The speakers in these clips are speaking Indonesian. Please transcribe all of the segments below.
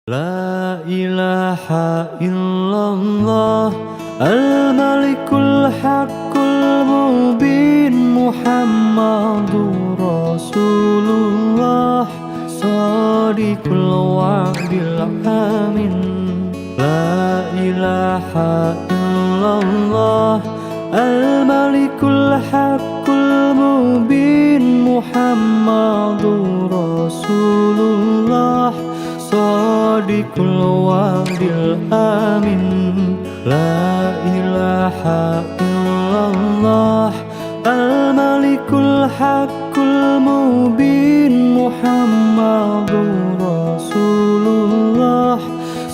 La ilaha illallah Al-Malikul Haqqul Mubin Muhammadur Rasulullah Shadiqul wa'dil amin. La ilaha illallah Al-Malikul Haqqul Mubin Muhammadur Rasulullah Shadiqul wa'dil amin. La ilaha illallah Al-Malikul Haqqul Mubin Muhammadur Rasulullah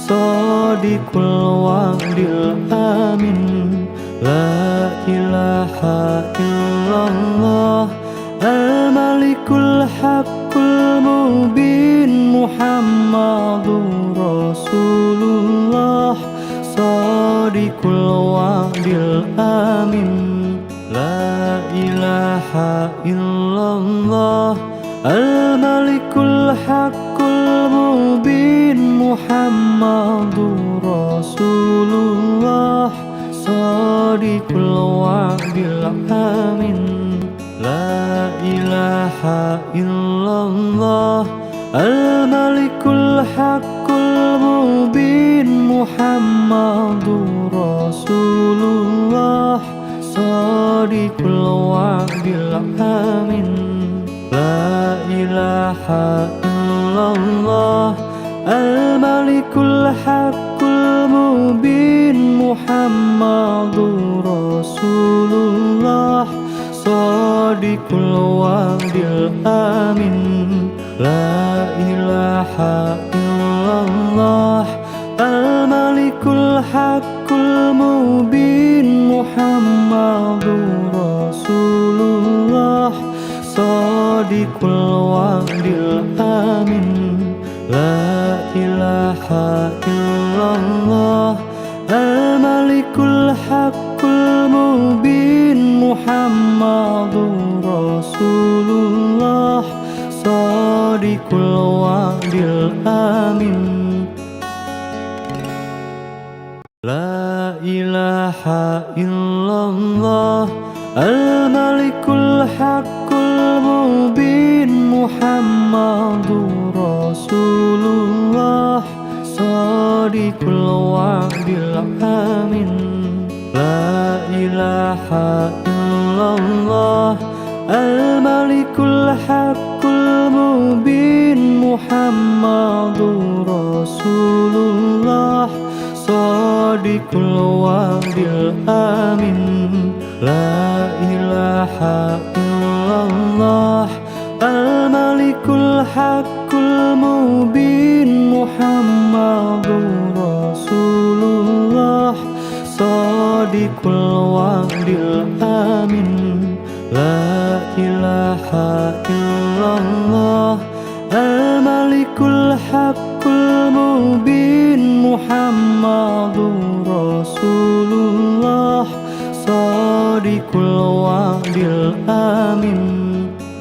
Shadiqul wa'dil amin. La ilaha illallah Al-Malikul Haqqul Mubin Muhammadur Rasulullah Shadiqul wa'dil amin. La ilaha illallah Al-Malikul Haqqul Mubin Muhammadur Rasulullah Shadiqul wa'dil amin. La ilaha illallah Al-Malikul Haqqul Mubin Muhammadur Rasulullah Shadiqul wa'dil amin. La ilaha illallah Al-Malikul Haqqul Mubin Muhammadur Rasulullah Shadiqul wa'dil amin. La ilaha illallah Al-Malikul Haqqul Mubin Muhammadur Rasulullah Shadiqul wa'dil amin. La ilaha illallah Al-Malikul Haqqul Mubin Muhammadur Rasulullah Shadiqul wa'dil amin. La ilaha illallah Al-Malikul Haqqul Mubin Muhammadur Rasulullah Shadiqul wa'dil amin. La ilaha illallah Al-Malikul Haqqul Mubin Muhammadur Rasulullah Shadiqul wa'dil amin. La ilaha illallah Al-Malikul Haqqul Mubin Muhammadur Rasulullah Shadiqul wa'dil amin. La ilaha illallah Al-Malikul Haqqul Mubin Muhammadur Rasulullah Shadiqul wa'dil amin.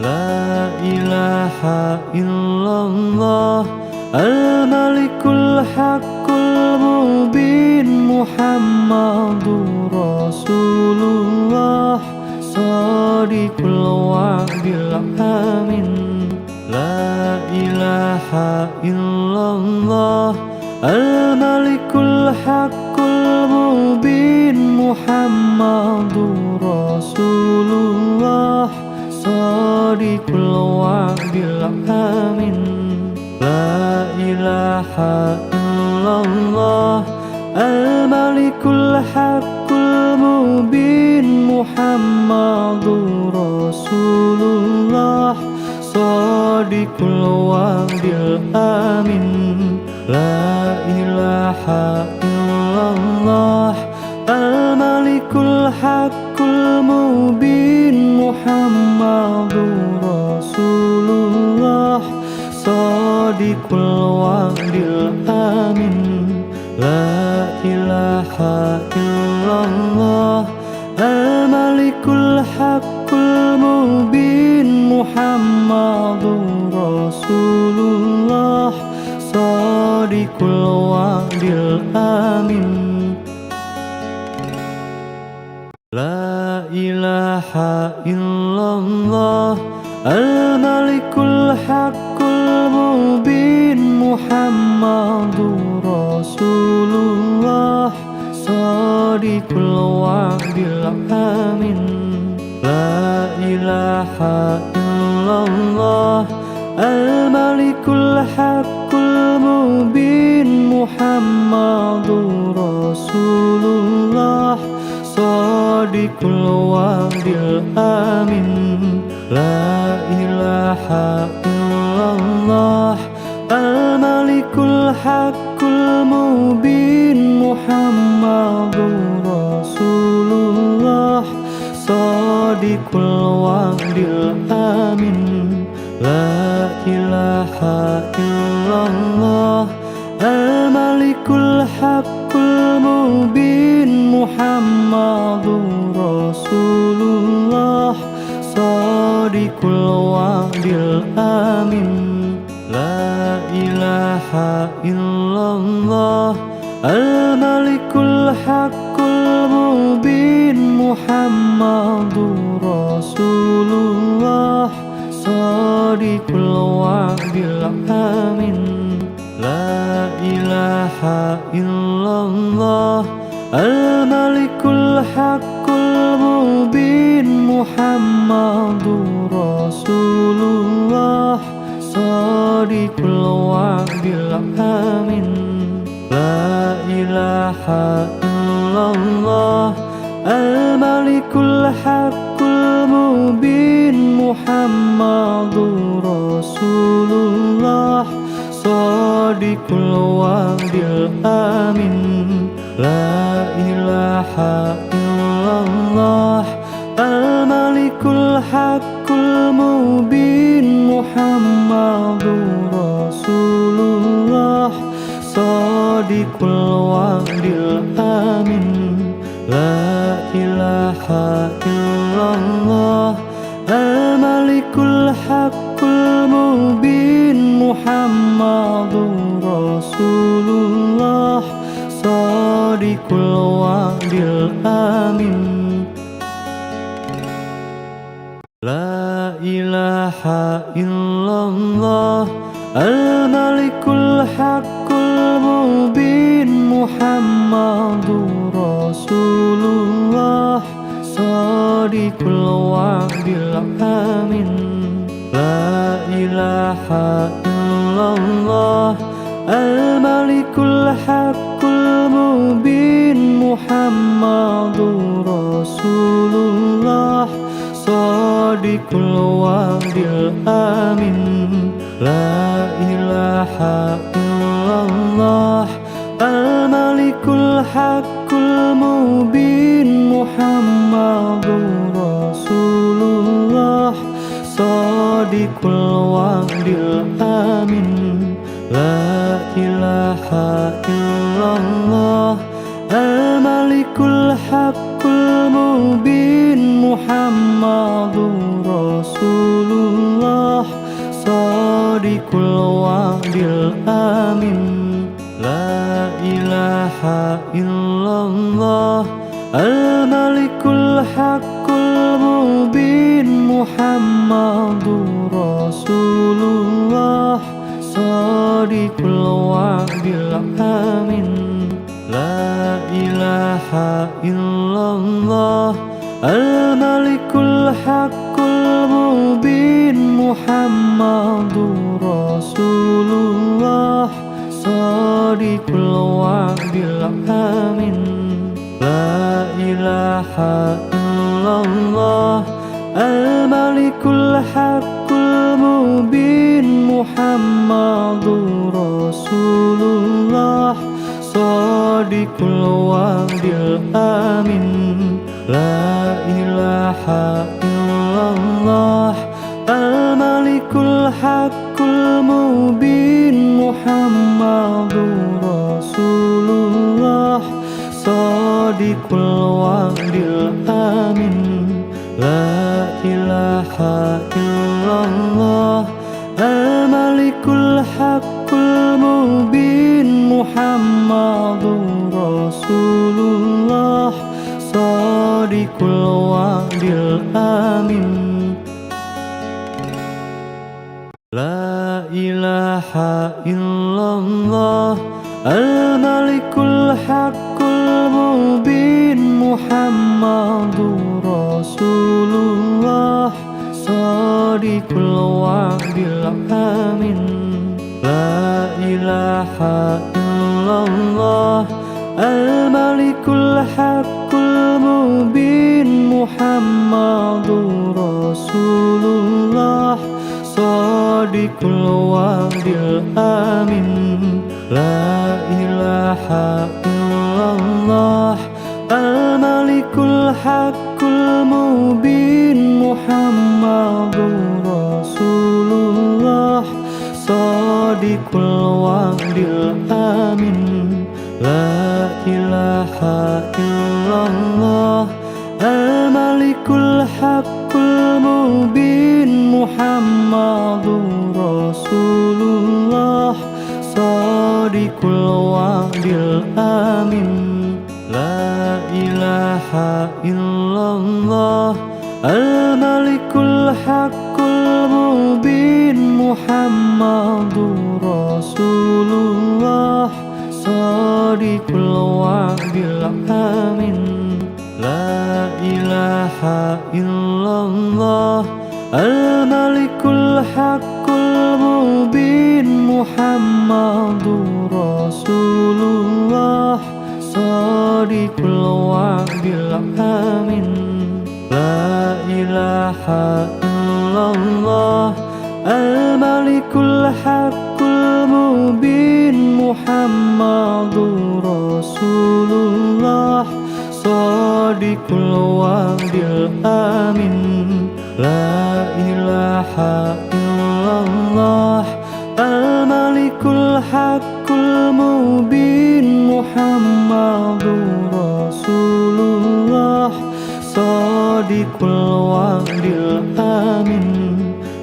La ilaha illallah Al-Malikul Haqqul Mubin Muhammadur Rasulullah Shadiqul wa'dil amin. La ilaha illallah Al-Malikul Haqqul Mubin Muhammadur Rasulullah Shadiqul wa'dil amin. La ilaha illallah Al-Malikul Haqqul Mubin Muhammadur Rasulullah Shadiqul wa'dil amin. La ilaha illallah Al-Malikul Haqqul Mubin Muhammadur Rasulullah Shadiqul wa'dil amin. La ilaha illallah Al-Malikul Haqqul Mubin Muhammadur Rasulullah Shadiqul wa'dil amin. La ilaha illallah al-malikul haqqul mubin Muhammadur Rasulullah sadiqul wa'dil amin. La ilaha illallah al-malikul haqqul mubin Muhammadur Rasulullah sadiqul wa'dil amin. La ilaha illallah al-malikul haqqul mubin Muhammadur Rasulullah sadiqul wa'dil amin. La ilaha illallah al-malikul haqqul mubin Muhammadur Rasulullah sadiqul wa'dil amin. La ilaha illallah al-malikul haqqul mubin Muhammadur Rasulullah sadiqul wa'dil amin. La ilaha illallah al-malikul haqqul mubin Muhammadur Rasulullah sadiqul wa'dil amin. La ilaha illallah al-malikul haqqul mubin Muhammadur Rasulullah sadiqul wa'dil amin. La ilaha illallah al-malikul haqqul mubin Muhammadur Rasulullah sadiqul wa'dil amin. La ilaha illallah al-malikul haqqul mubin Muhammadur Rasulullah sadiqul wa'dil amin. La ilaha illallah al-malikul haqqul mubin Muhammadur Rasulullah sadiqul wa'dil amin. La ilaha illallah al-malikul haqqul mubin Muhammadur Rasulullah sadiqul wa'dil amin. La ilaha illallah al-malikul haqqul mubin Muhammadur Rasulullah sadiqul wa'dil amin. La ilaha illallah al-malikul haqqul mubin Muhammadur Rasulullah sadiqul wa'dil amin. La ilaha illallah al-malikul haqqul mubin Muhammadur Rasulullah sadiqul wa'dil amin. La ilaha illallah al-malikul haqqul mubin Muhammadur Rasulullah sadiqul wa'dil amin. La ilaha illallah al-malikul haqqul mubin Muhammadur Rasulullah sadiqul wa'dil amin. La ilaha illallah al-malikul haqqul mubin Muhammadur Rasulullah sadiqul wa'dil amin. La ilaha illallah al-malikul haqqul mubin wa'dil amin. La ilaha illallah al-malikul haqqul mubin Muhammadur Rasulullah sadiqul wa'dil amin. La ilaha illallah al-malikul haqqul mubin Muhammadur Rasulullah sadiqul wa'dil amin. La ilaha illallah al-malikul haqqul mubin Muhammadur Rasulullah sadiqul wa'dil amin. La ilaha illallah al-malikul haqqul mubin Muhammadur Rasulullah sadiqul wa'dil amin. La ilaha illallah al-malikul haqqul mubin Muhammadur Rasulullah sadiqul wa'dil amin. La ilaha illallah al-malikul haqqul mubin Muhammadur Rasulullah sadiqul wa'dil amin. La ilaha illallah al-malikul haqqul mubin Muhammadur Rasulullah sadiqul wa'dil amin. La ilaha illallah al-malikul haqqul mubin Muhammadur Rasulullah sadiqul wa'dil amin.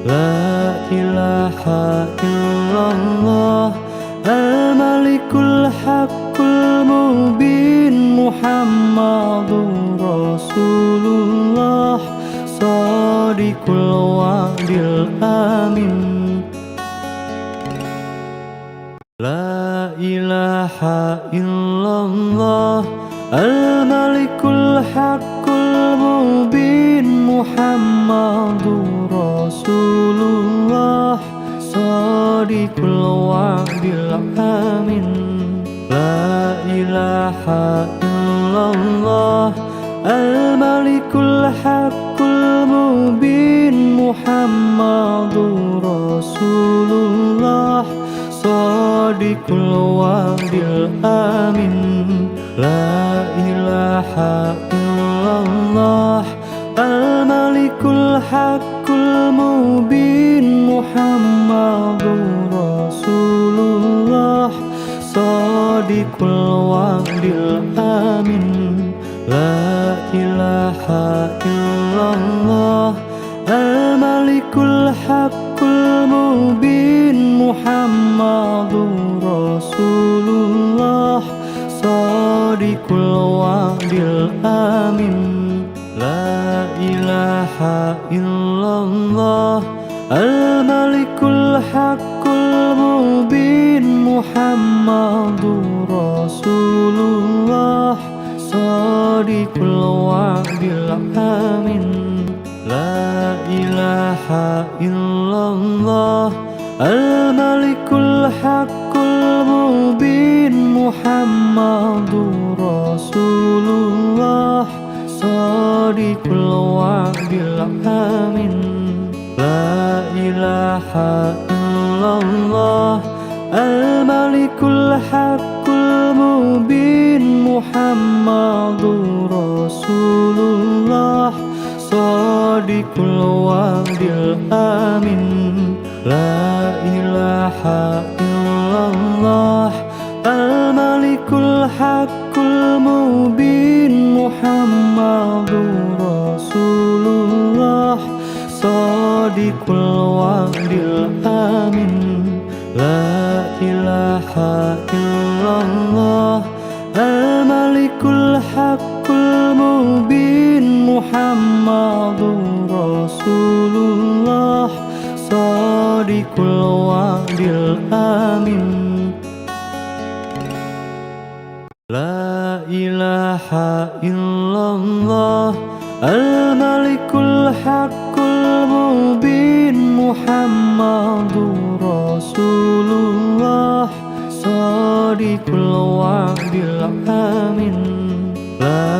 La ilaha illallah al-malikul haqqul mubin Muhammadur Rasulullah sadiqul wa'dil amin. La ilaha illallah al-malikul haqqul mubin Muhammadur Rasulullah sadiqul wa'dil amin. La ilaha illallah al-malikul haqqul mubin Muhammadur Rasulullah sadiqul wa'dil amin. La ilaha illallah al-malikul haqqul mubin Muhammadur Rasulullah sadiqul wa'dil amin. La ilaha illallah al-malikul haqqul mubin Muhammadur Rasulullah sadiqul wa'dil amin. La ilaha illallah al-malikul haqqul mubin Muhammadur Rasulullah sadiqul wa'dil amin. La ilaha illallah al-malikul haqqul mubin Muhammadur Rasulullah sadiqul wa'dil amin. La ilaha illallah al-malikul haqqul mubin Muhammadur Rasulullah sadiqul wa'dil amin. La ilaha illallah al-malikul haqqul mubin Muhammadur Rasulullah sadiqul wa'dil amin. La ilaha illallah al-malikul haqqul mubin الآمن لا إله إلا الله الملك الحق المبين محمد رسول الله صادق الوعد الآمن لا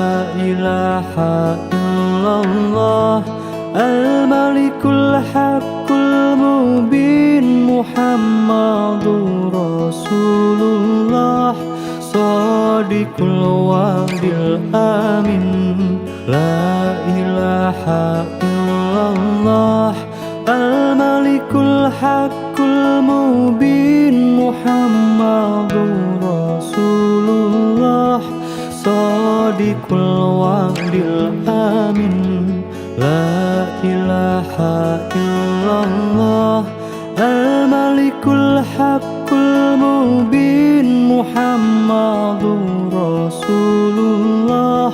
إله إلا الله الملك الحق المبين محمد رسول الله صادق الوعد الآمن لا إله إلا الله الملك الحق المبين محمد رسول الله صادق الوعد الآمن لا إله إلا الله الملك الحق المبين محمد رسول الله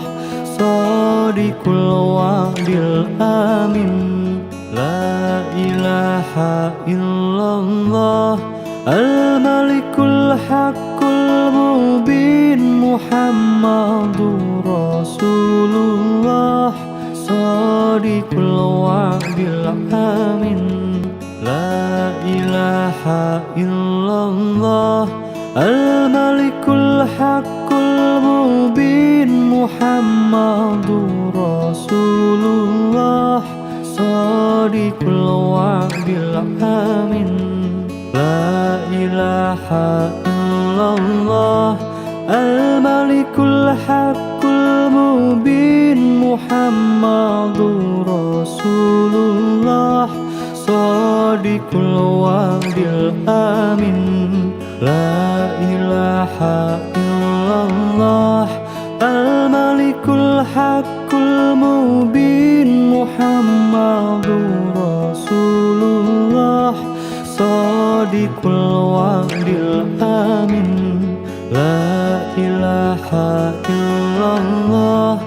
صادق الوعد الآمن لا إله إلا الله الملك الحق المبين محمد رسول الله صادق الوعد الآمن لا إله إلا الله الملك الحق المبين محمد رسول الله صادق الوعد الآمن لا إله إلا الله الملك الحق المبين محمد رسول الله صادق الوعد الآمن لا إله إلا الله الملك الحق المبين محمد رسول الله صادق الوعد الآمن لا إله إلا الله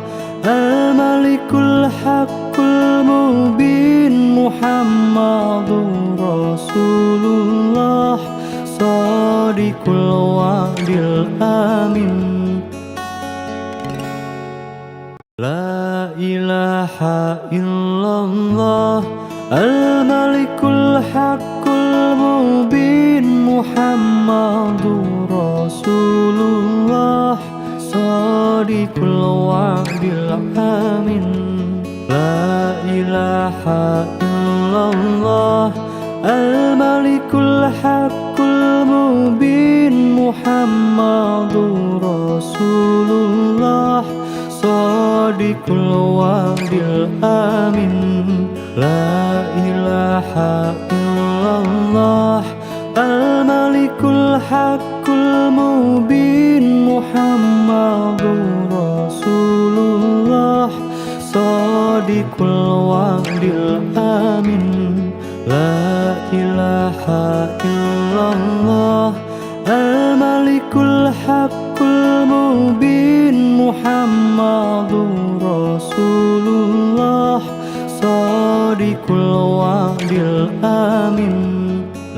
الملك الحق المبين محمد رسول الله صادق الوعد الآمن لا إله إلا الله الملك الحق المبين محمد رسول الله صادق الوعد الآمن لا إله إلا الله الملك الحق المبين محمد رسول الله صادق الوعد الآمن لا إله إلا الله الملك الحق المبين محمد رسول الله صادق الوعد الآمن لا إله إلا الله الملك الحق المبين محمد رسول الله صادق الوعد الآمن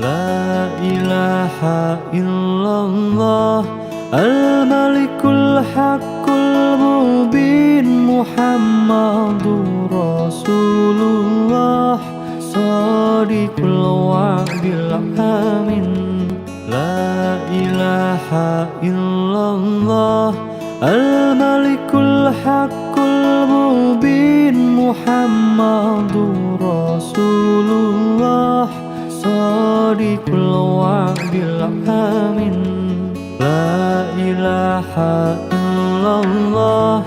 لا إله إلا الله الملك الحق المبين محمد رسول الله صادق الوعد الآمن لا إله إلا الله الملك الحق المبين محمد رسول الله صادق الوعد الآمن لا إله إلا الله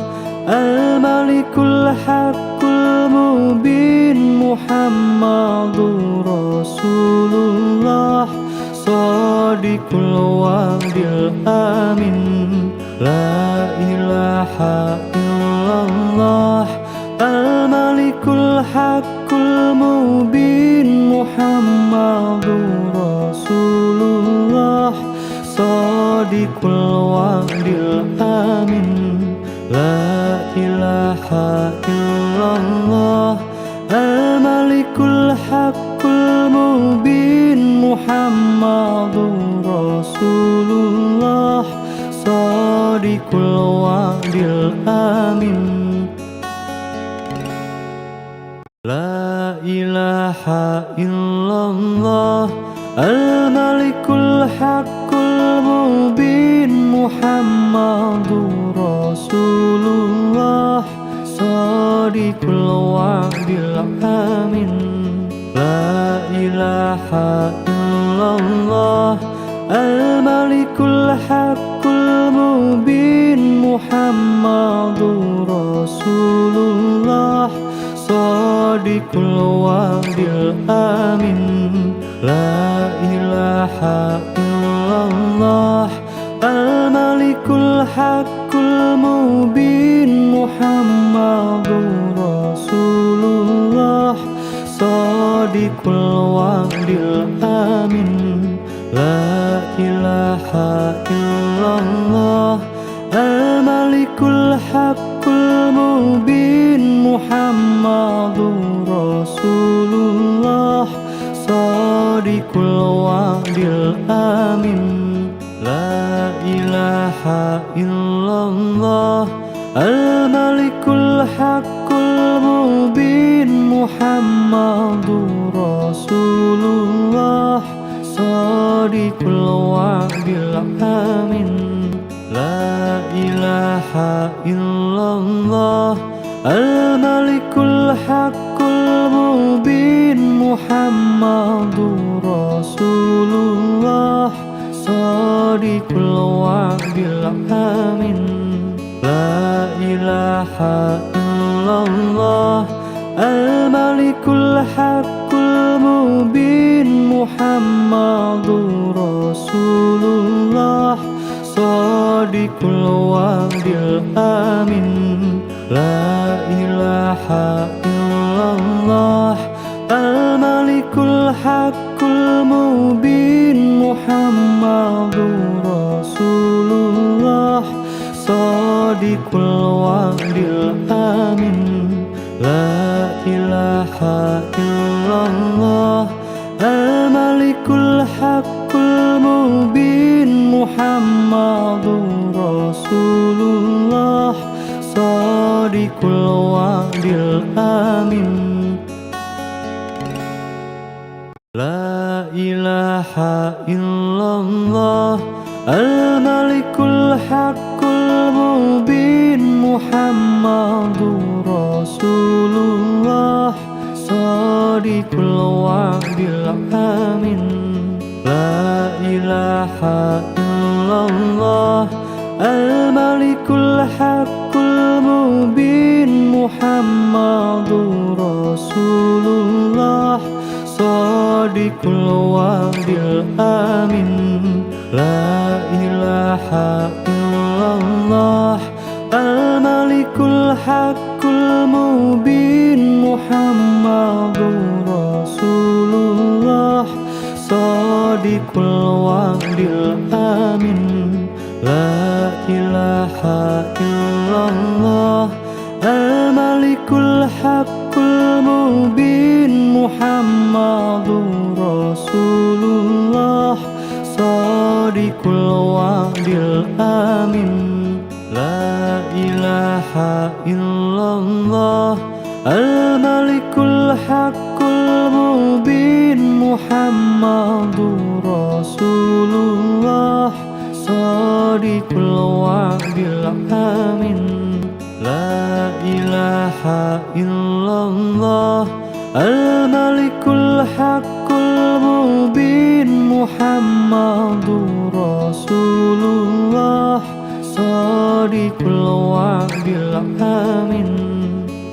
الملك الحق المبين محمد رسول الله صادق الوعد الآمن لا إله إلا الله الملك الحق المبين محمد رسول الله صادق الوعد الآمن لا إله إلا الله الملك الحق المبين محمد Muhammadur Rasulullah Shadiqul wa'dil amin. La ilaha illallah al-malikul haqqul mubin Muhammadur Rasulullah Shadiqul wa'dil amin. La ilaha illallah al-malikul haqqul mubin Muhammadur Rasulullah Shadiqul wa'dil amin. La ilaha illallah al-malikul haqqul mubin Muhammadur Rasulullah Shadiqul wa'dil amin. La ilaha illallah al-malikul haqqul mubin Muhammadur Rasulullah Shadiqul wa'dil amin. La ilaha illallah al-malikul haqqul mubin Muhammadur Rasulullah Shadiqul wa'dil amin. La ilaha illallah al-malikul haqqul mubin Muhammadur Rasulullah Shadiqul wa'dil amin. La ilaha illallah al-malikul haqqul mubin Muhammadur Rasulullah Shadiqul wa'dil amin. La ilaha illallah al-malikul haqqul mubin Muhammadur Rasulullah Shadiqul wa'dil amin. La ilaha illallah al-malikul haqqul mubin Muhammadur Rasulullah Shadiqul wa'dil amin. La ilaha illallah al-malikul haqqul mubin Muhammadur Rasulullah Shadiqul wa'dil amin. La ilaha illallah al-malikul haqqul mubin Muhammadur Rasulullah Shadiqul wa'dil amin. La ilaha illallah al-malikul haqqul mubin Muhammadur Rasulullah Shadiqul wa'dil amin. La ilaha illallah al-malikul haqqul mubin Muhammadur Rasulullah Shadiqul wa'dil amin. La ilaha illallah al-malikul haqqul mubin Muhammadur Rasulullah Shadiqul wa'dil amin. La ilaha illallah al-malikul haqqul mubin Muhammadur Rasulullah Shadiqul wa'dil amin.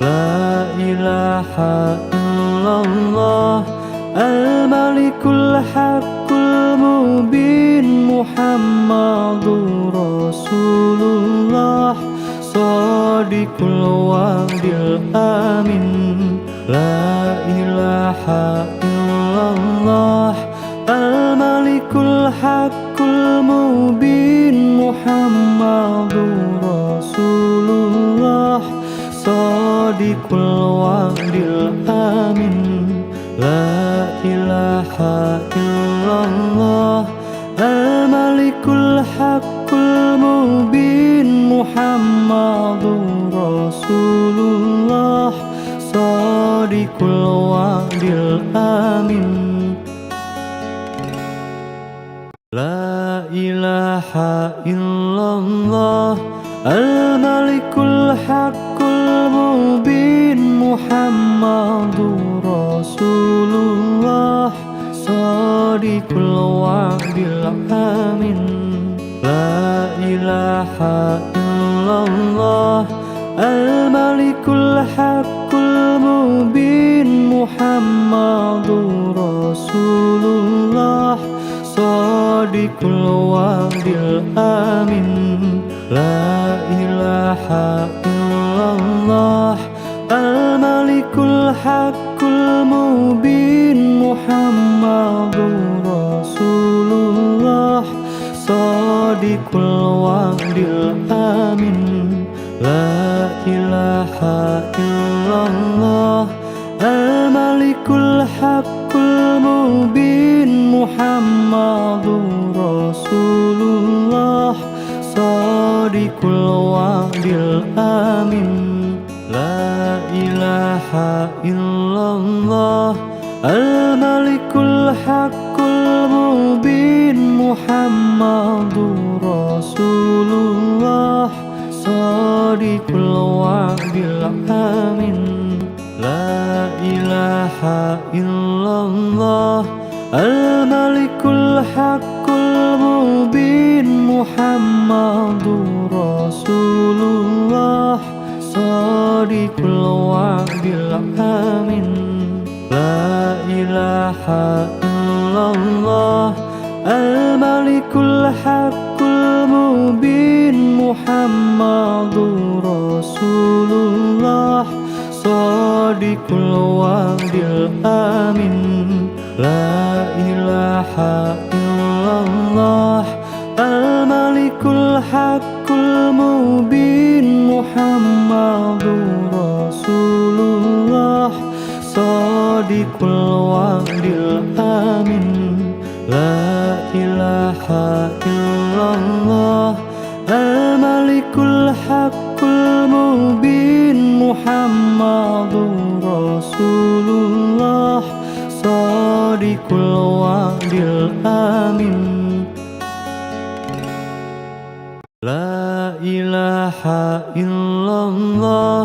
La ilaha illallah al-malikul haqqul mubin Muhammadur Rasulullah Shadiqul wa'dil amin. La ilaha illallah al-malikul haqqul mubin Muhammadur Rasulullah Shadiqul wa'dil amin. La ilaha illallah illallah al-malikul haqqul mubin Muhammadur Rasulullah shadiqul wa'dil amin. La ilaha illallah al-malikul haqqul mubin Muhammadur Rasulullah shadiqul wa'dil amin. La ilaha illallah al-malikul haqqul mubin Muhammadur Rasulullah shadiqul wa'dil amin. La ilaha illallah al-malikul haqqul mubin Muhammadur Rasulullah shadiqul wa'dil amin. La ilaha illallah al-malikul haqqul mubin Muhammadur Rasulullah shadiqul wa'dil amin. La ilaha illallah al-malikul haqqul mubin Muhammadur Rasulullah shadiqul wa'dil amin. La ilaha illallah al-malikul haqqul mubin Muhammadur Rasulullah shadiqul wa'dil amin. La ilaha illallah al-malikul haqqul mubin Muhammadur Rasulullah shadiqul wa'dil amin. La ilaha illallah al-malikul haqqul mubin Muhammadur Rasulullah shadiqul wa'dil amin. La ilaha illallah al-malikul haqqul mubin Muhammadur Rasulullah shadiqul wa'dil amin. La ilaha illallah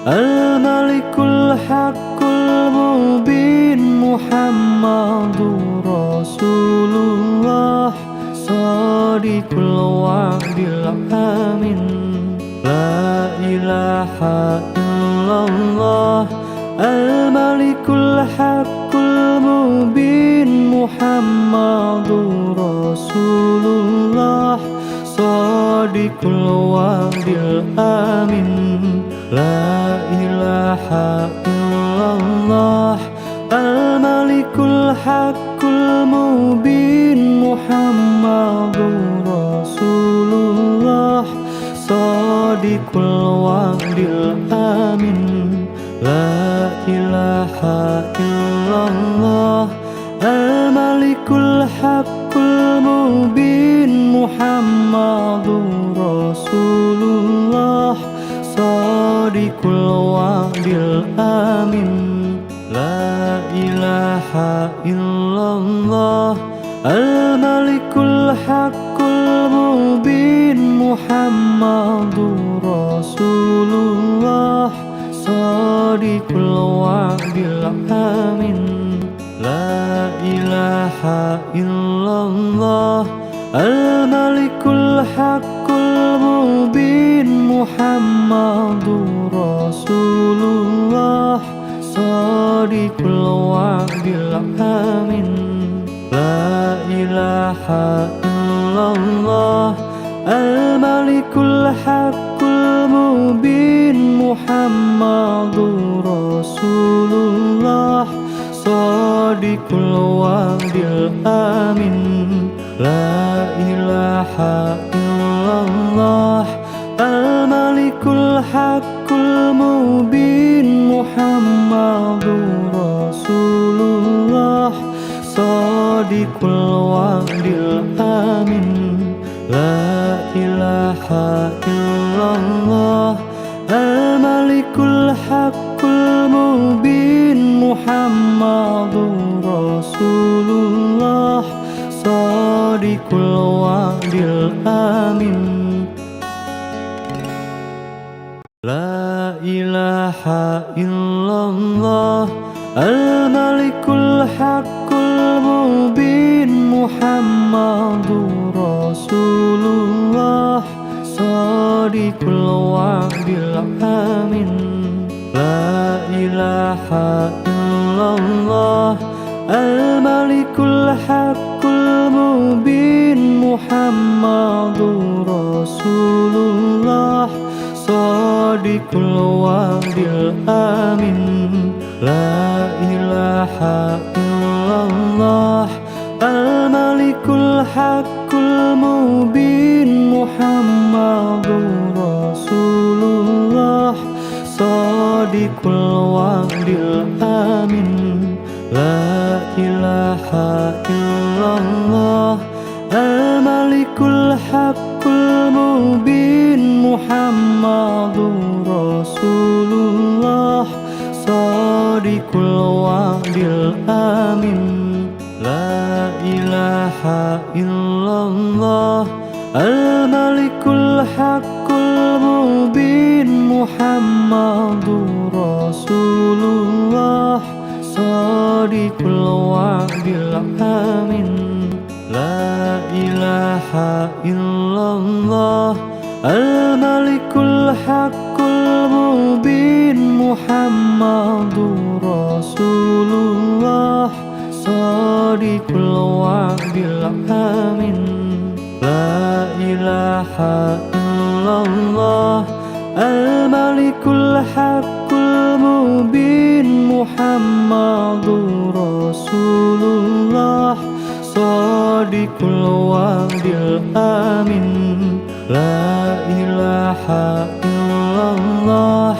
al-malikul haqqul mubin Muhammadur Rasulullah shadiqul wa'dil amin. La ilaha illallah al-malikul haqqul mubin Muhammadur Rasulullah shadiqul wa'dil amin. La ilaha illallah al-malikul haqqul mubin Muhammadur Rasulullah shadiqul wa'dil amin. La ilaha illallah al-malikul haqqul mubin Muhammadur Rasulullah shadiqul wa'dil amin. La ilaha illallah al-malikul haqqul mubin Muhammadur Rasulullah shadiqul wa'dil amin. La ilaha illallah al-malikul haqqul mubin Muhammadur Rasulullah shadiqul wa'dil amin. La ilaha illallah al-malikul haqqul mubin Muhammadur Rasulullah shadiqul wa'dil amin. La ilaha illallah al-malikul haqqul mubin Muhammadur Rasulullah Shadiqul wa'dil amin. La ilaha illallah al-malikul haqqul mubin. Muhammadur Rasulullah Shadiqul wa'dil amin. La ilaha illallah al-malikul haqqul mubin. Muhammadur Rasulullah Shadiqul wa'dil amin. La ilaha illallah al-malikul haqqul mubin. Muhammadur Rasulullah Shadiqul wa'dil amin. La ilaha illallah al-malikul haqqul mubin. Muhammadur Rasulullah Shadiqul wa'dil amin. La ilaha illallah al-malikul haqqul mubin. Muhammadur Rasulullah Shadiqul wa'dil amin. La ilaha illallah al-malikul haqqul mubin. Muhammadur Rasulullah Shadiqul wa'dil amin. La ilaha illallah al-malikul haqqul mubin. Muhammadur Rasulullah Shadiqul wa'dil amin. La ilaha illallah al-malikul haqqul mubin. Muhammadur Rasulullah Shadiqul wa'dil amin. La ilaha illallah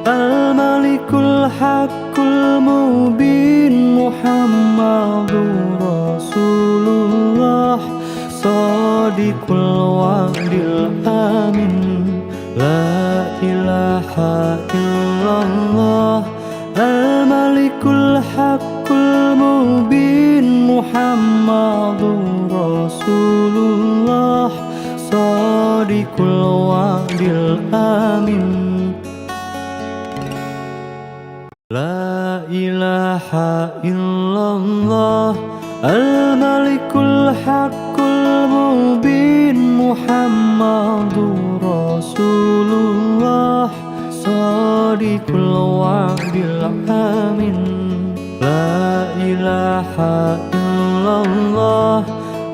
al-malikul haqqul mubin. Muhammadur Rasulullah Shadiqul wa'dil amin. La ilaha illallah al-malikul haqqul mubin. Muhammadur Rasulullah Shadiqul wa'dil amin. La ilaha illallah al-malikul haqqul mubin. Muhammadur Rasulullah Shadiqul wa'dil amin. La ilaha illallah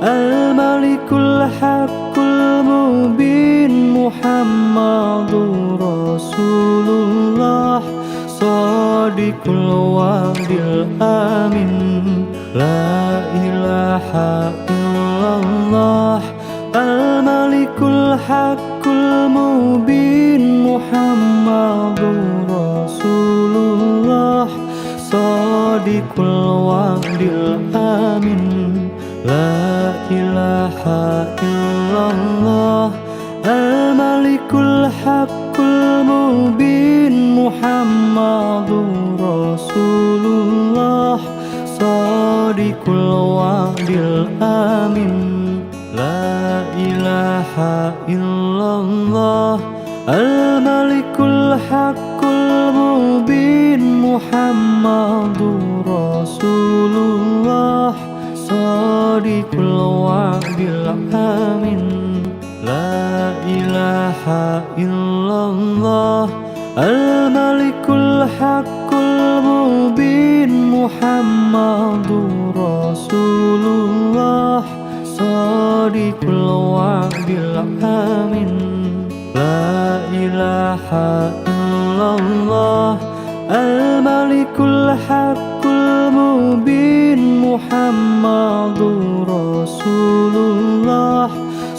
al-malikul haqqul mubin. Muhammadur Rasulullah Shadiqul wa'dil amin. La ilaha illallah al-malikul haqqul mubin. Muhammadur Rasulullah Shadiqul wa'dil amin. La ilaha illallah al-malikul haqqul mubin. Muhammadur Rasulullah Shadiqul wa'dil amin. La ilaha illallah al-malikul haqqul mubin. Muhammadur Rasulullah Shadiqul wa'dil amin. La ilaha illallah al-malikul haqqul mubin. Muhammadur Rasulullah Shadiqul wa'dil amin. La ilaha illallah al-malikul haqqul mubin. Muhammadur Rasulullah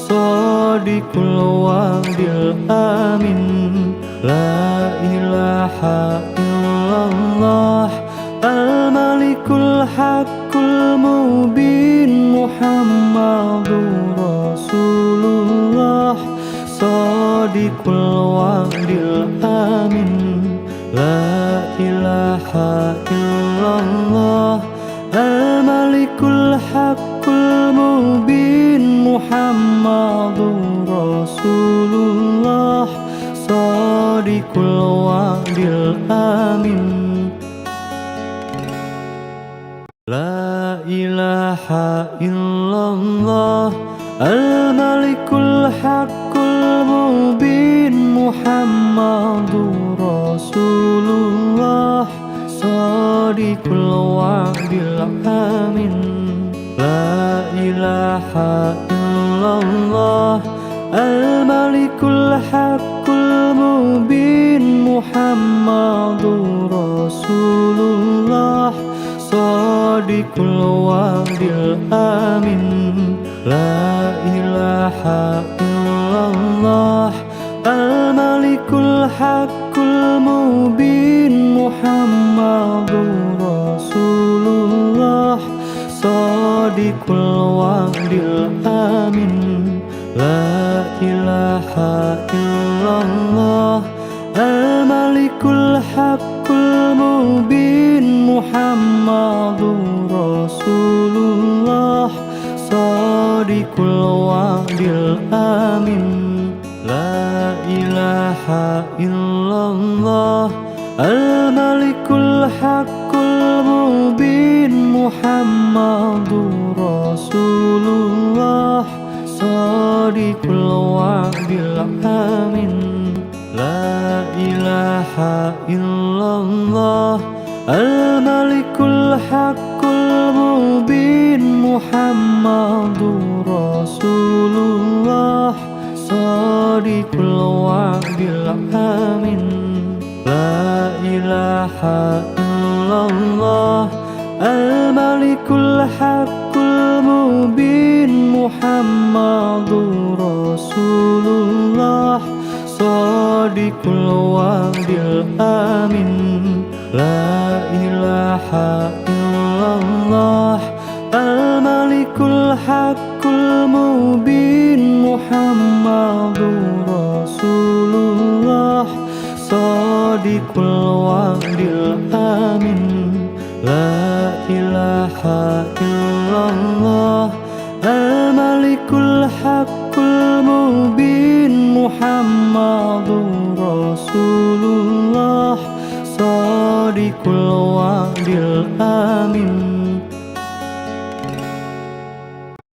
Shadiqul wa'dil amin. La ilaha illallah al-malikul haqqul mubin. Shadiqul wa'dil amin. La ilaha illallah al-malikul haqqul mubin. Muhammadur Rasulullah Shadiqul wa'dil amin. La ilaha illallah al-malikul haqqul mubin. Muhammadur Rasulullah Shadiqul wa'dil amin. La ilaha illallah al-malikul haqqul mubin. Muhammadur Rasulullah Shadiqul wa'dil amin. La ilaha illallah al-malikul haqqul mubin. Muhammadur Rasulullah Shadiqul wa'dil amin. La ilaha illallah al-malikul haqqul mubin. Muhammadur Rasulullah Shadiqul wa'dil amin. La ilaha illallah al-malikul haqqul mubin. Muhammadur Rasulullah Shadiqul wa'dil amin. La ilaha illallah al-malikul haqqul mubin. Muhammadur Rasulullah Shadiqul wa'dil amin. La ilaha illallah al-malikul haqqul mubin. Muhammadur Rasulullah Shadiqul wa'dil amin. La ilaha illallah al-malikul haqqul mubin. Muhammadur Rasulullah Shadiqul wa'dil amin. La ilaha illallah al-malikul haqqul mubin. Muhammadur Rasulullah Shadiqul wa'dil amin.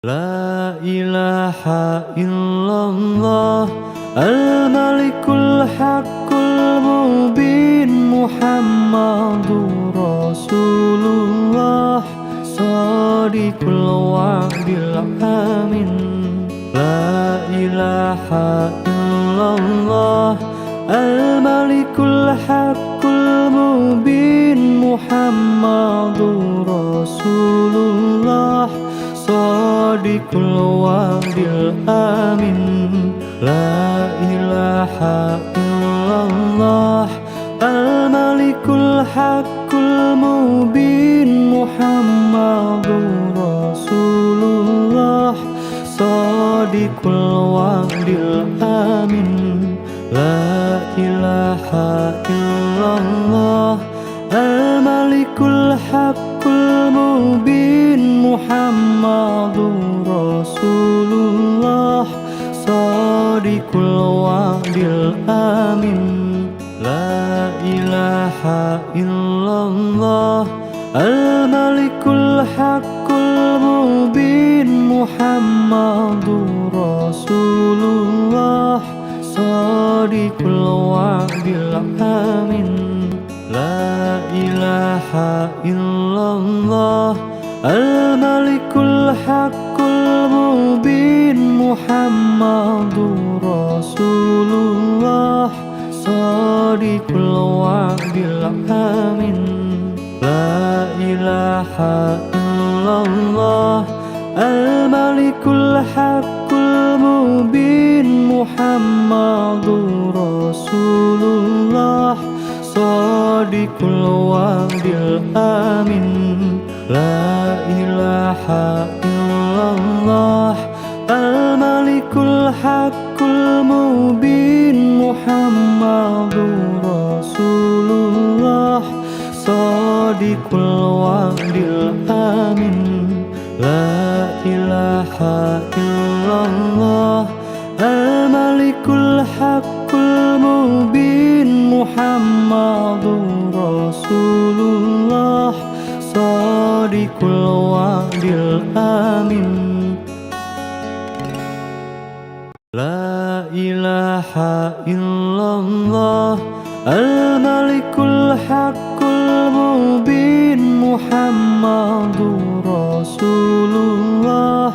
La ilaha illallah al-malikul haqqul mubin. Muhammadur Rasulullah Shadiqul wa'dil amin. La ilaha illallah al-malikul haqqul mubin. Muhammadur Rasulullah Shadiqul wa'dil amin. La ilaha illallah al-malikul haqqul mubin. Muhammadur Rasulullah Shadiqul wa'dil amin. La ilaha illallah al-malikul haqqul mubin. Muhammadur Rasulullah Shadiqul wa'dil amin. La ilaha illallah al-malikul haqqul mubin. Muhammadur Rasulullah Shadiqul wa'dil amin. La ilaha illallah al-malikul haqqul mubin. Muhammadur Rasulullah Shadiqul wa'dil amin. La ilaha illallah al-malikul haqqul mubin. Muhammadur Rasulullah Shadiqul wa'dil amin. La ilaha illallah al-malikul haqqul mubin. wa'dil amin. La ilaha illallah al-malikul haqqul mubin Muhammadur Rasulullah shadiqul wa'dil amin. La ilaha illallah al-malikul haqqul mubin Muhammadur Rasulullah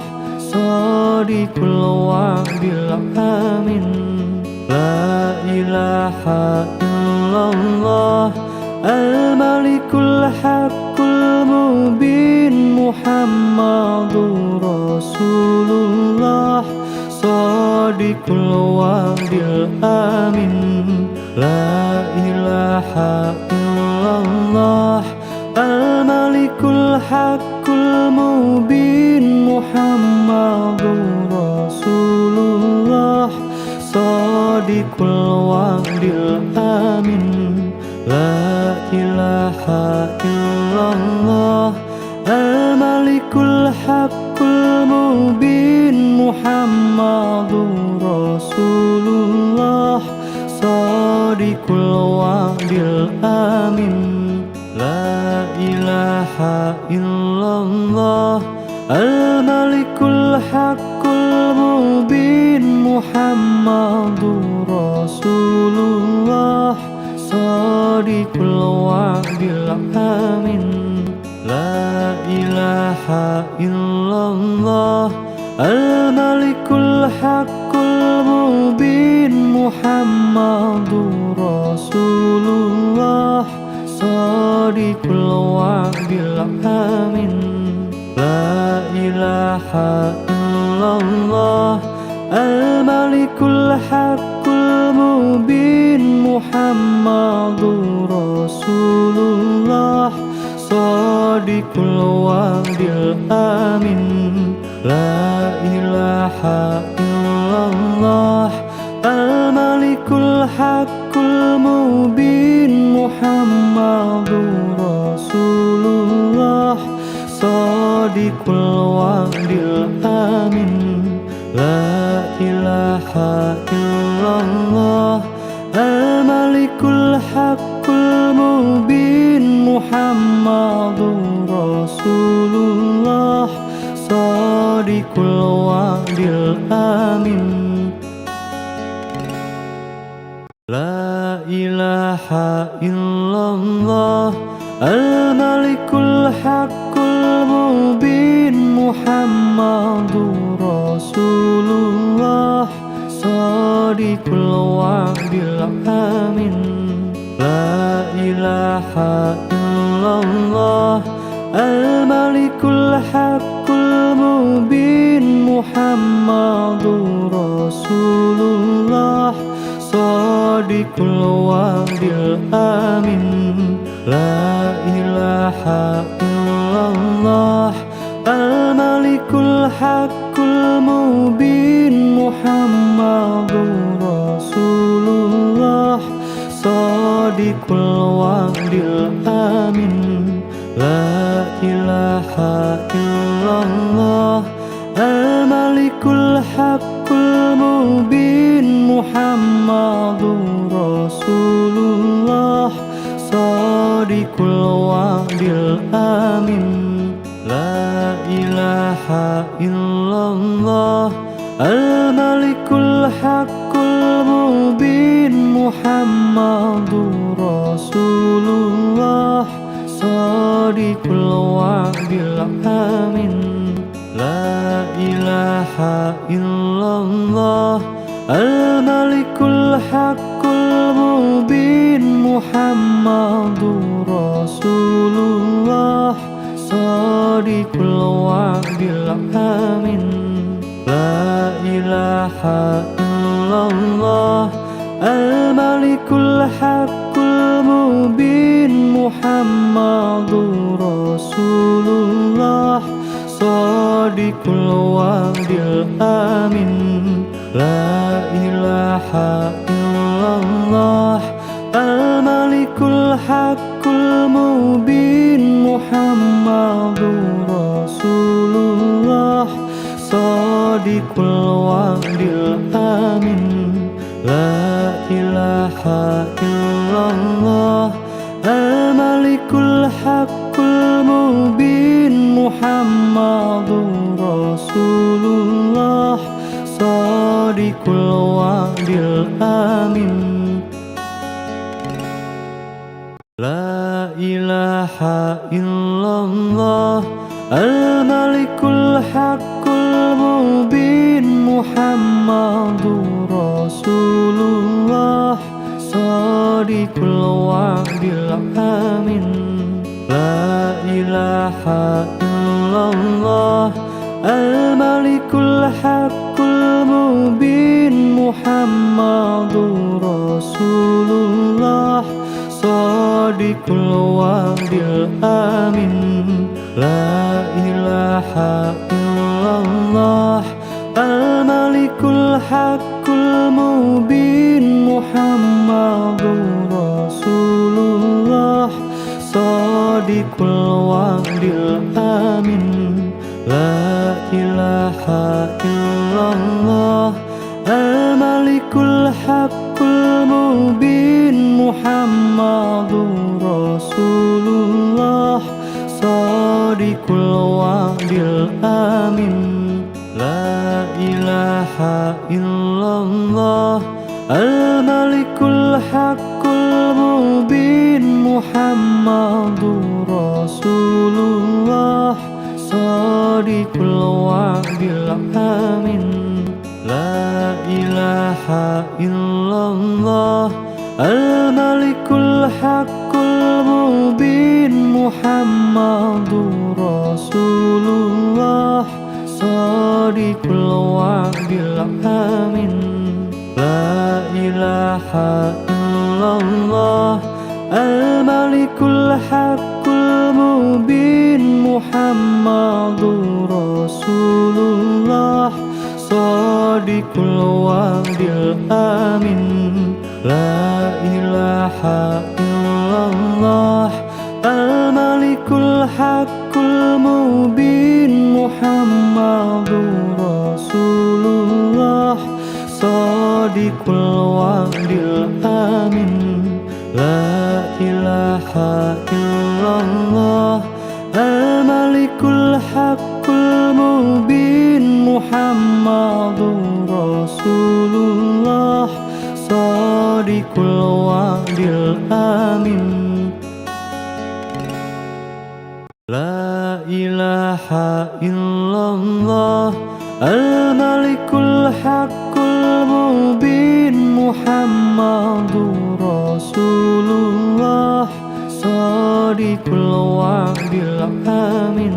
shadiqul wa'dil amin. La ilaha illallah al-malikul haqqul mubin Muhammadur Rasulullah shadiqul wa'dil amin. La ilaha illallah al-malikul haqqul mubin Muhammadur Rasulullah shadiqul wa'dil amin. La ilaha illallah al-malikul haqqul mubin Muhammadur Rasulullah shadiqul wa'dil amin. La ilaha illallah al-malikul haqqul mubin Muhammadur Rasulullah shadiqul wa'dil amin. La ilaha illallah al-malikul haqqul mubin Muhammadur Rasulullah shadiqul wa'dil amin. La ilaha illallah al-malikul haqqul mubin Muhammadur Rasulullah shadiqul wa'dil amin. La ilaha illallah al-malikul haqqul mubin Muhammadur Rasulullah shadiqul wa'dil amin. La ilaha illallah al-malikul haqqul mubin Muhammadur Rasulullah shadiqul wa'dil amin. La ilaha illallah al-malikul haqqul mubin Muhammadur Rasulullah shadiqul wa'dil amin. La ilaha illallah al-malikul haqqul mubin Muhammadur Rasulullah shadiqul wa'dil amin. La ilaha illallah al-malikul haqqul mubin Muhammadur Rasulullah shadiqul wa'dil amin. La ilaha illallah al-malikul haqqul mubin Muhammadur Rasulullah shadiqul wa'dil amin. La ilaha illallah al-malikul haqqul mubin Muhammadur Rasulullah shadiqul wa'dil amin. La ilaha illallah al-malikul haqqul mubin Muhammadur Rasulullah shadiqul wa'dil amin. La ilaha illallah al-malikul haqqul mubin Muhammadur Rasulullah shadiqul wa'dil amin. La ilaha illallah al-malikul haqqul mubin Muhammadur Rasulullah Shadiqul wa'dil amin La ilaha illallah Al-Malikul Haqqul Mubin Muhammadur Rasulullah Shadiqul wa'dil amin La ilaha illallah Al-Malikul Haqqul Mubin Muhammadur Rasulullah Shadiqul wa'dil amin La ilaha illallah Al-Malikul Haqqul Mubin Muhammadur Rasulullah Shadiqul wa'dil amin La ilaha illallah Al-Malikul Haqqul Mubin Muhammadur Rasulullah Shadiqul wa'dil amin La ilaha illallah Al-Malikul Haqqul Mubin Muhammadur Rasulullah Shadiqul wa'dil amin La ilaha illallah Al-Malikul Haqqul Mubin Muhammadur Rasulullah Shadiqul wa'dil amin La ilaha illallah Al-Malikul Haqqul Mubin Muhammadur Rasulullah Shadiqul wa'dil amin La ilaha illallah Al-Malikul Haqqul Mubin Muhammadur Rasulullah Shadiqul wa'dil amin La ilaha illallah Al-Malikul Haqqul Mubin Muhammadur Rasulullah Shadiqul wa'dil amin La ilaha illallah Al-Malikul Haqqul Mubin Muhammadur Rasulullah Shadiqul wa'dil amin La ilaha illallah Al-Malikul Haqqul Mubin Muhammadur Rasulullah Shadiqul wa'dil amin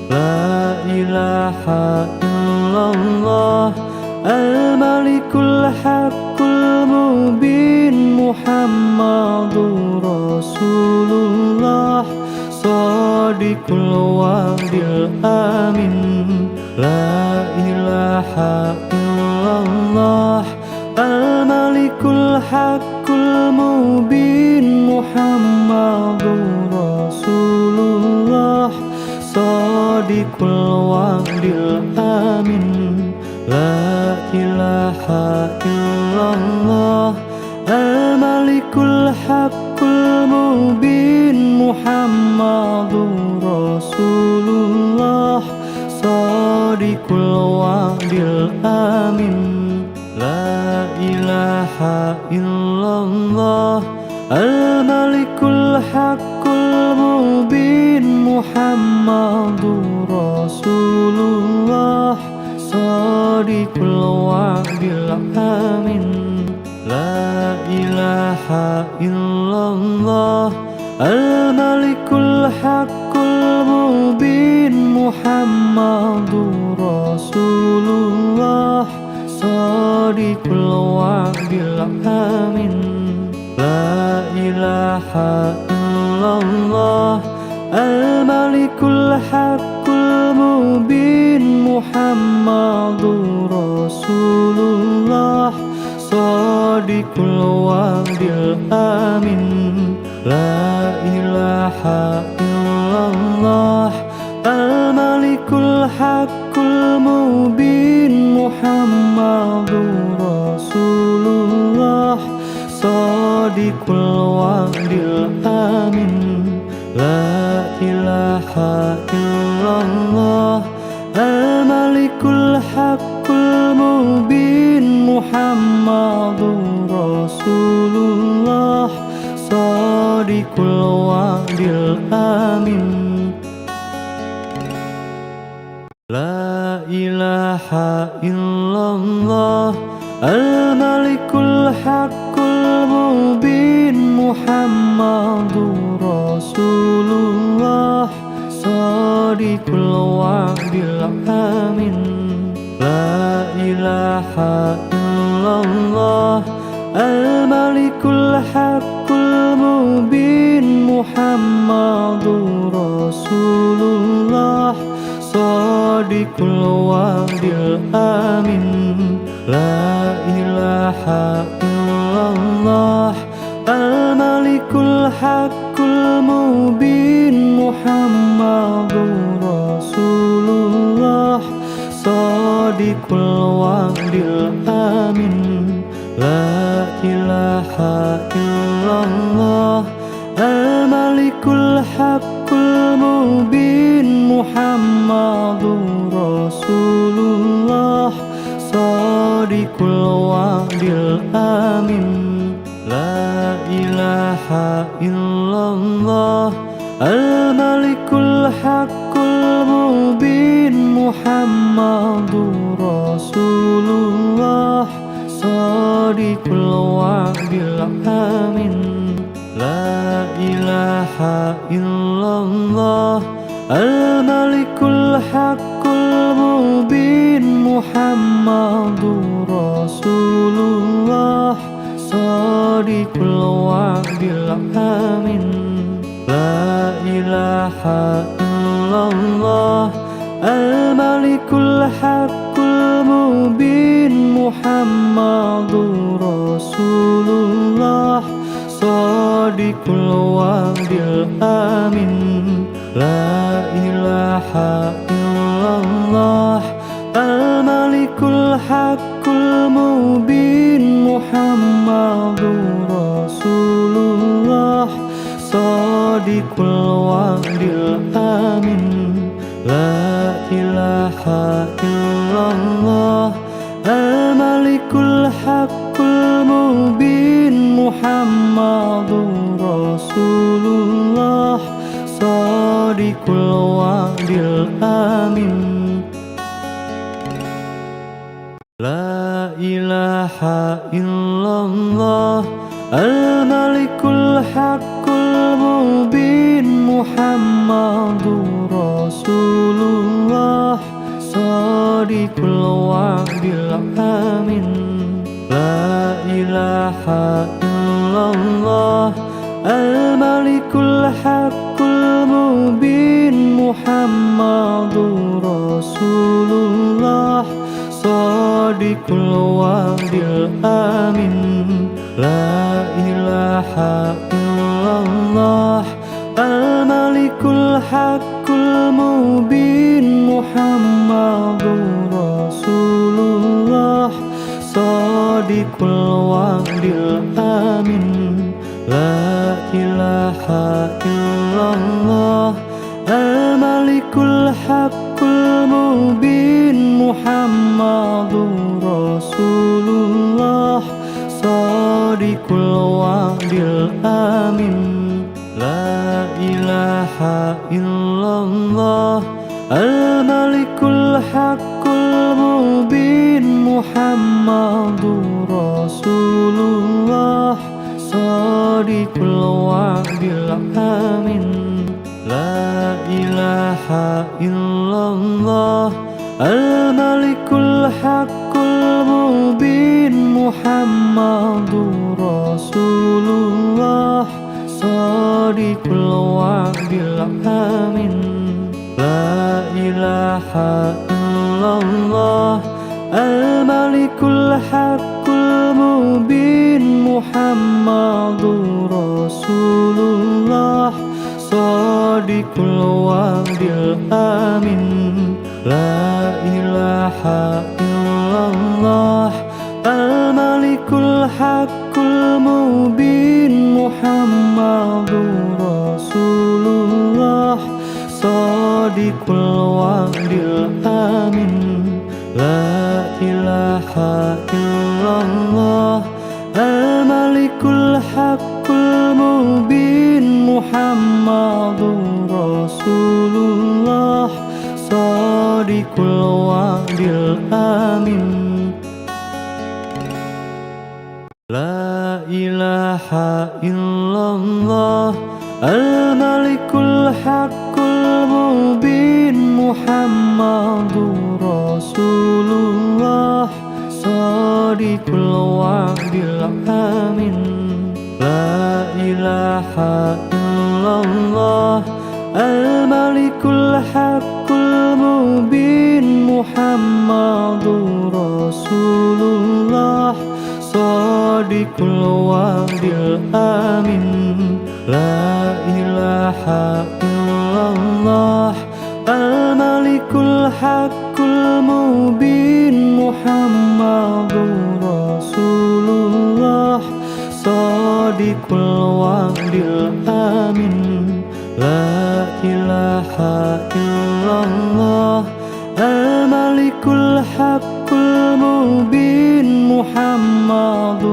La ilaha illallah Al-Malikul Haqqul Mubin Muhammadur Rasulullah Shadiqul wa'dil amin La ilaha illallah Al-Malikul Haqqul Mubin Muhammadur Rasulullah Shadiqul wa'dil amin La ilaha illallah Al-Malikul Haqqul Mubin Muhammadur Rasulullah Shadiqul wa'dil amin La ilaha illallah Al-Malikul Haqqul Mubin Muhammadur Rasulullah Shadiqul wa'dil amin La ilaha illallah Al-Malikul Haqqul Mubin Muhammadur Rasulullah Shadiqul wa'dil amin La ilaha illallah Al-Malikul Haqqul Mubin Muhammadur Rasulullah Shadiqul wa'dil amin La ilaha illallah Muhammadur Rasulullah Shadiqul wa'dil amin La ilaha illallah Al-Malikul Haqqul Mubin Muhammadur Rasulullah Shadiqul wa'dil amin La ilaha illallah Al-Malikul Haqqul Mubin Muhammadur Rasulullah Shadiqul wa'dil amin La ilaha illallah Al-Malikul Haqqul Mubin Muhammadur Rasulullah Shadiqul wa'dil amin La ilaha illallah Al-Malikul Haqqul Mubin Muhammadur Rasulullah Shadiqul wa'dil amin La ilaha illallah Al-Malikul Haqqul Mubin Muhammadur Rasulullah Shadiqul wa'dil amin La ilaha illallah Al-Malikul Haqqul Mubin Muhammadur Rasulullah Shadiqul wa'dil amin La ilaha illallah Al-Malikul Haqqul Mubin Muhammadur Rasulullah Shadiqul wa'dil amin La ilaha illallah Al-Malikul Haqqul Mubin Muhammadur Rasulullah Shadiqul wa'dil amin La ilaha illallah Al-Malikul Haqqul Mubin Muhammadur Rasulullah Shadiqul wa'dil amin La ilaha illallah Al-Malikul Haqqul Mubin Muhammadur Rasulullah Shadiqul wa'dil amin La ilaha illallah Al-Malikul Haqqul Mubin Muhammadur Rasulullah Shadiqul wa'dil amin La ilaha illallah Al-Malikul Haqqul Mubin Muhammadur Rasulullah Shadiqul wa'dil amin La ilaha illallah Al-Malikul Haqqul Mubin Muhammadur Rasulullah Shadiqul wa'dil amin La ilaha illallah Al-Malikul Haqqul Mubin Muhammadur Rasulullah Shadiqul wa'dil amin La ilaha illallah Al-Malikul Haqqul Mubin Muhammadur Rasulullah Shadiqul wa'dil amin La ilaha illallah Al-Malikul Haqqul Mubin Muhammadur Rasulullah Shadiqul wa'dil amin La ilaha illallah Al-Malikul Haqqul Mubin Muhammadur Rasulullah Shadiqul wa'dil amin La ilaha illallah الحق المبين محمد رسول الله صادق الوعد الأمين لا إله إلا الله الملك الحق المبين محمد رسول الله صادق الوعد الأمين لا إله إلا الله الملك الحق المبين محمد رسول الله صادق الوعد الأمين لا إله إلا الله الملك الحق المبين محمد رسول الله صادق الوعد الأمين لا إله إلا الله الملك الحق المبين محمد رسول الله صادق الوعد الأمين لا إله إلا الله الملك الحق المبين محمد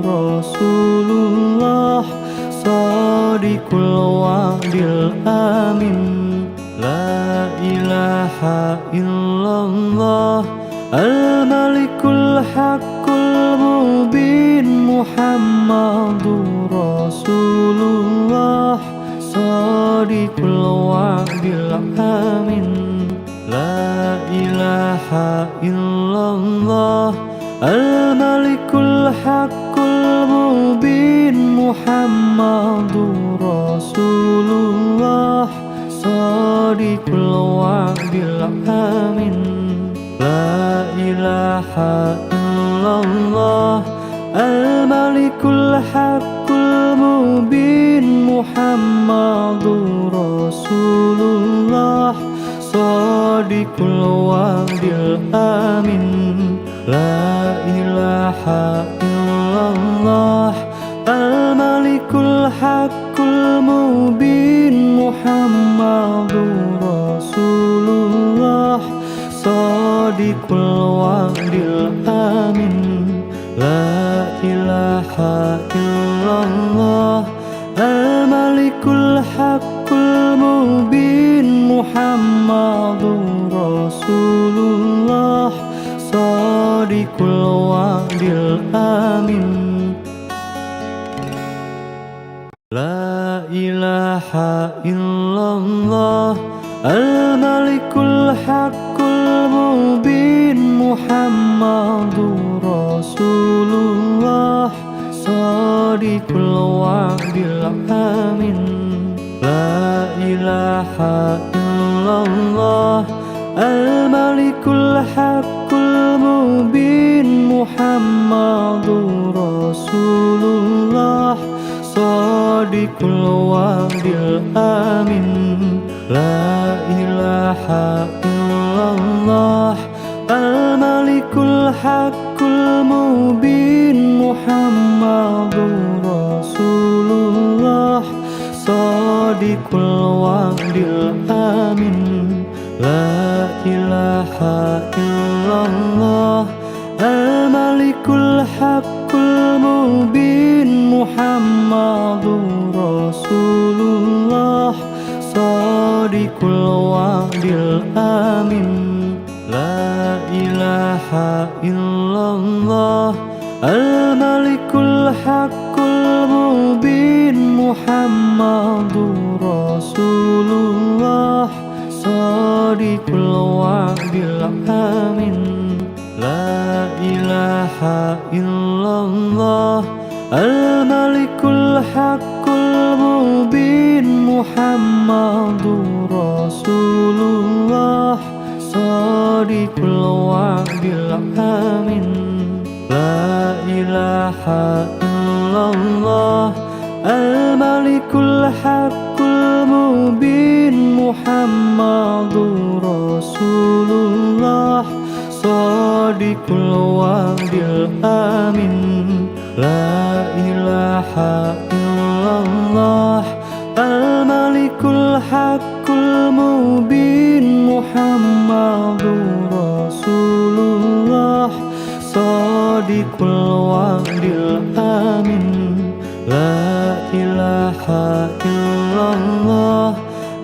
رسول الله صادق الوعد الأمين لا إله إلا الله الملك الحق المبين محمد رسول الله صادق الوعد الأمين لا إله إلا الله الملك الحق المبين محمد رسول الله صادق الوعد الأمين لا إله إلا الله الملك الحق المبين محمد رسول الله صادق الوعد الأمين لا إله إلا الله الملك الحق المبين محمد رسول الله صادق الوعد الأمين لا إله إلا الله الملك الحق المبين محمد رسول الله صادق الوعد الأمين لا إله إلا الله الملك الحق المبين محمد رسول الله صادق الوعد الأمين لا إله إلا الله الملك الحق المبين محمد رسول الله صادق الوعد الأمين لا إله إلا الله الملك الحق المبين محمد رسول الله صادق الوعد الأمين لا إله إلا الله الملك الحق المبين محمد رسول الله صادق الوعد الأمين لا إله إلا الله الملك الحق المبين محمد رسول الله صادق الوعد الأمين لا إله إلا الله الملك الحق المبين محمد رسول الله صادق الوعد الأمين لا إله إلا الله الملك الحق المبين محمد رسول الله صادق الوعد الأمين La ilaha illallah Al-Malikul Haqqul Mubin Muhammadur Rasulullah Shadiqul Wa'dil Amin La ilaha illallah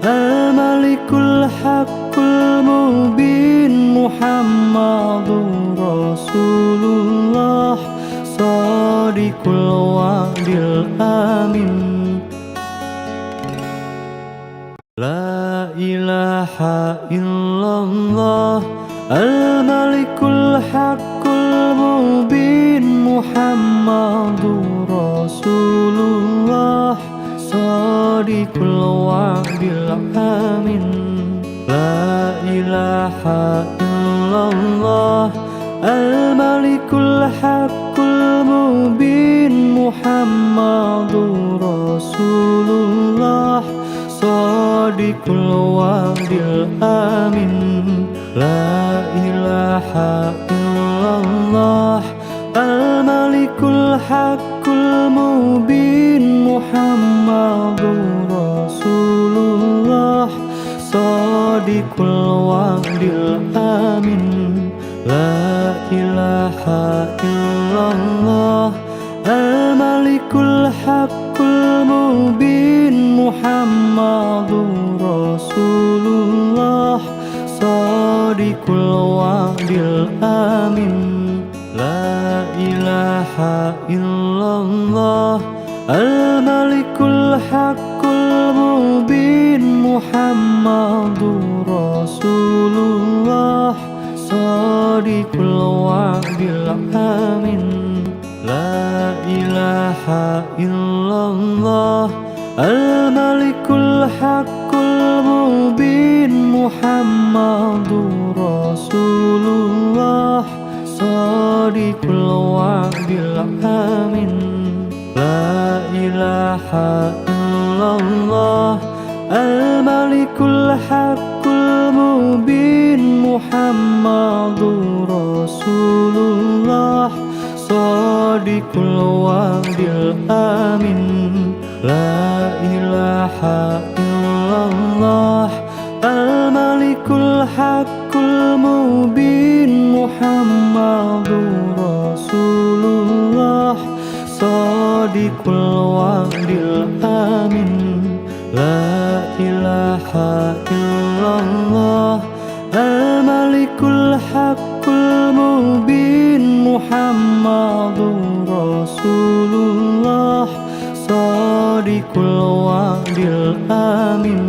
Al-Malikul Haqqul Mubin Muhammadur Rasulullah Shadiqul Wa'dil Amin La ilaha illallah Al-Malikul Haqqul Mubin Muhammadur Rasulullah Shadiqul Wa'dil Amin La ilaha illallah Al-Malikul Haqqul Mubin Muhammadur Rasulullah Shadiqul Wa'dil Amin La ilaha illallah Al-Malikul Haqqul Mubin Muhammadur Rasulullah Shadiqul Wa'dil Amin La ilaha illallah Al-Malikul Haqqul Mubin Muhammadur Rasulullah Shadiqul Wa'dil Amin La ilaha illallah Al-Malikul Haqqul Mubin Muhammadur Rasulullah Shadiqul Wa'dil Amin La ilaha illallah Al-Malikul Haqqul Mubin Muhammadur Rasulullah Shadiqul Wa'dil Amin La ilaha illallah Al-Malikul Haqqul Mubin Muhammadur Rasulullah Shadiqul Wa'dil Amin La ilaha illallah Al-Malikul Haqqul Mubin Muhammadur Rasulullah Shadiqul Wa'dil Amin La ilaha illallah Al-Malikul Haqqul Mubin Muhammadur Rasulullah Shadiqul Wa'dil Amin